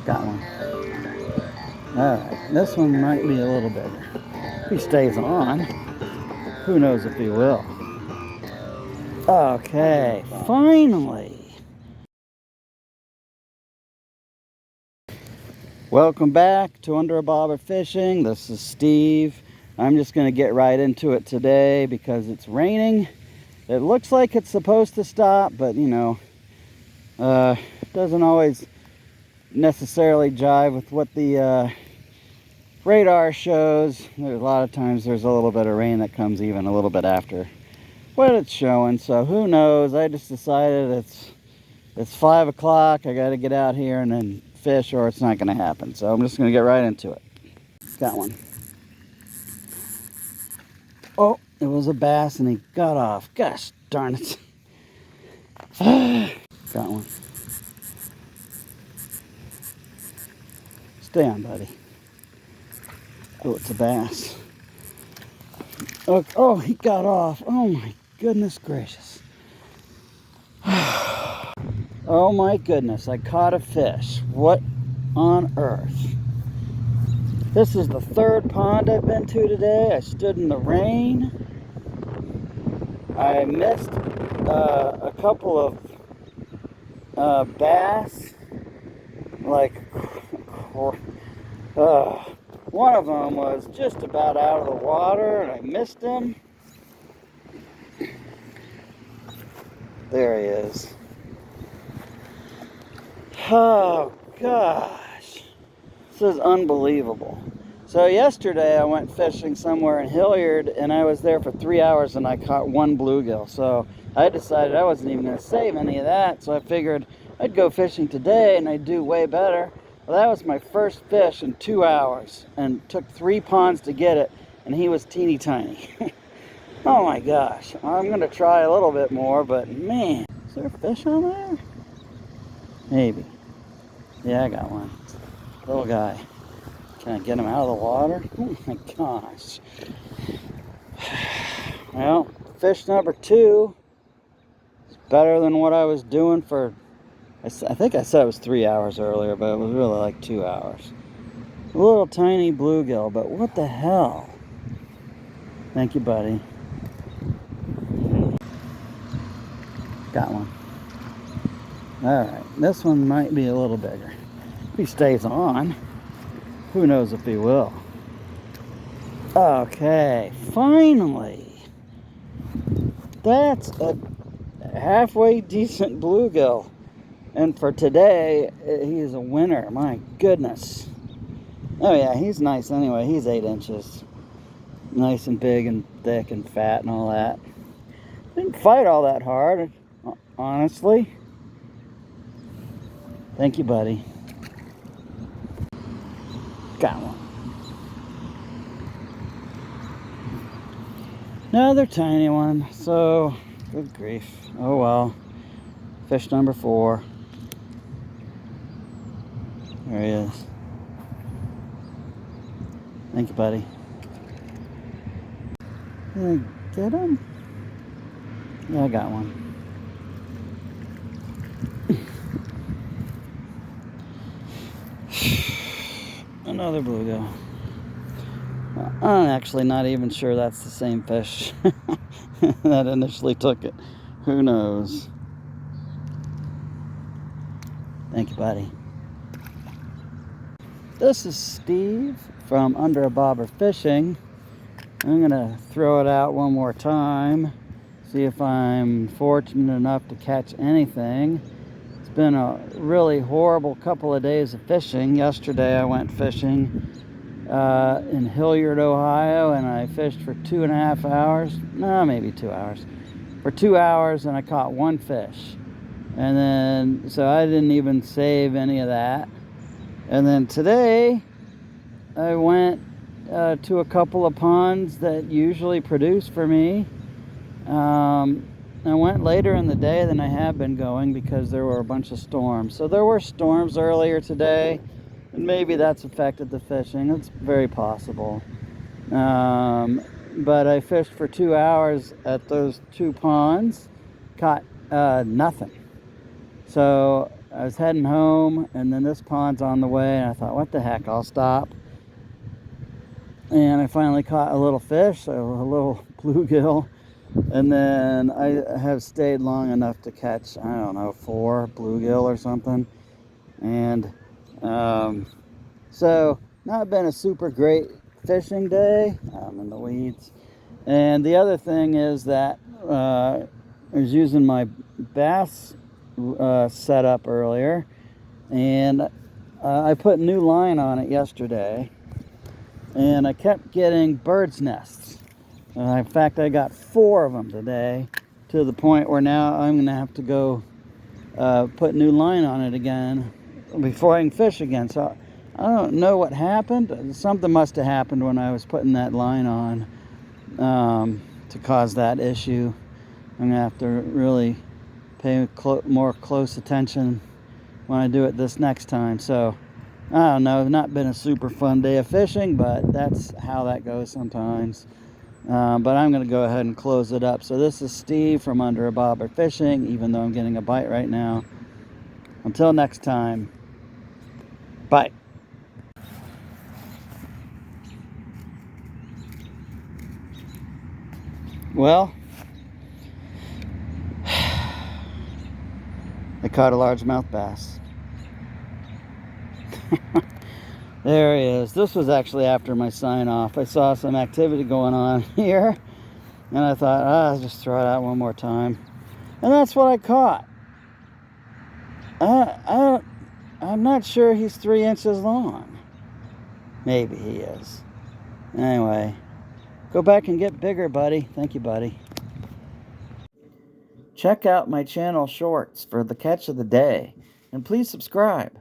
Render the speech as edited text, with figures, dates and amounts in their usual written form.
Got one. Alright, this one might be a little bigger. If he stays on, who knows if he will. Okay, finally. Welcome back to Under a Bobber Fishing. This is Steve. I'm just going to get right into it today because it's raining. It looks like it's supposed to stop, but you know, doesn't always necessarily jive with what the radar shows. There's a lot of times there's a little bit of rain that comes even a little bit after what it's showing, so who knows. I just decided it's 5 o'clock. I got to get out here and then fish or it's not going to happen, so I'm just going to get right into it. Got one. Oh, it was a bass and he got off. Gosh darn it. Got one. Stay on, buddy. Oh, it's a bass. Oh, he got off. Oh my goodness gracious. Oh my goodness, I caught a fish. What on earth? This is the third pond I've been to today. I stood in the rain. I missed a couple of bass. Like, one of them was just about out of the water and I missed him. There he is. Oh gosh, this is unbelievable. So yesterday I went fishing somewhere in Hilliard and I was there for 3 hours and I caught one bluegill. So I decided I wasn't even going to save any of that, so I figured I'd go fishing today and I'd do way better. Well, that was my first fish in 2 hours and took 3 ponds to get it, and he was teeny tiny. Oh my gosh, I'm going to try a little bit more, but man, is there a fish on there? Maybe. Yeah, I got one. Little guy. Can I get him out of the water? Oh my gosh. Well, fish number 2 is better than what I was doing for, I think I said it was 3 hours earlier, but it was really like 2 hours. A little tiny bluegill, but what the hell? Thank you, buddy. Got one. Alright, this one might be a little bigger. If he stays on, who knows if he will. Okay, finally. That's a halfway decent bluegill. And for today, he is a winner. My goodness. Oh yeah, he's nice anyway. He's 8 inches. Nice and big and thick and fat and all that. Didn't fight all that hard, honestly. Thank you, buddy. Got one. Another tiny one. So, good grief. Oh well. Fish number 4. There he is. Thank you, buddy. Did I get him? Yeah, I got one. Another bluegill. I'm actually not even sure that's the same fish that initially took it. Who knows? Thank you, buddy. This is Steve from Under a Bobber Fishing. I'm going to throw it out one more time. See if I'm fortunate enough to catch anything. It's been a really horrible couple of days of fishing. Yesterday I went fishing in Hilliard, Ohio, and I fished for 2.5 hours. No, maybe 2 hours. For 2 hours, and I caught 1 fish. And then, so I didn't even save any of that. And then today, I went to a couple of ponds that usually produce for me. I went later in the day than I have been going because there were a bunch of storms. So there were storms earlier today, and maybe that's affected the fishing. It's very possible. But I fished for 2 hours at those 2 ponds, caught nothing. So I was heading home, and then this pond's on the way, and I thought, what the heck, I'll stop. And I finally caught a little fish, a little bluegill, and then I have stayed long enough to catch, I don't know, 4 bluegill or something. And so not been a super great fishing day. I'm in the weeds. And the other thing is that I was using my bass setup earlier, and I put new line on it yesterday, and I kept getting bird's nests. In fact, I got 4 of them today, to the point where now I'm going to have to go put new line on it again before I can fish again. So I don't know what happened. Something must have happened when I was putting that line on to cause that issue. I'm going to have to really pay more close attention when I do it this next time. So I don't know, not been a super fun day of fishing, but that's how that goes sometimes. But I'm going to go ahead and close it up. So this is Steve from Under a Bobber Fishing, even though I'm getting a bite right now. Until next time, bye. Well, I caught a largemouth bass. There he is. This was actually after my sign off. I saw some activity going on here, and I thought, I'll just throw it out one more time. And that's what I caught. I'm not sure he's 3 inches long. Maybe he is. Anyway, go back and get bigger, buddy. Thank you, buddy. Check out my channel shorts for the catch of the day, and please subscribe.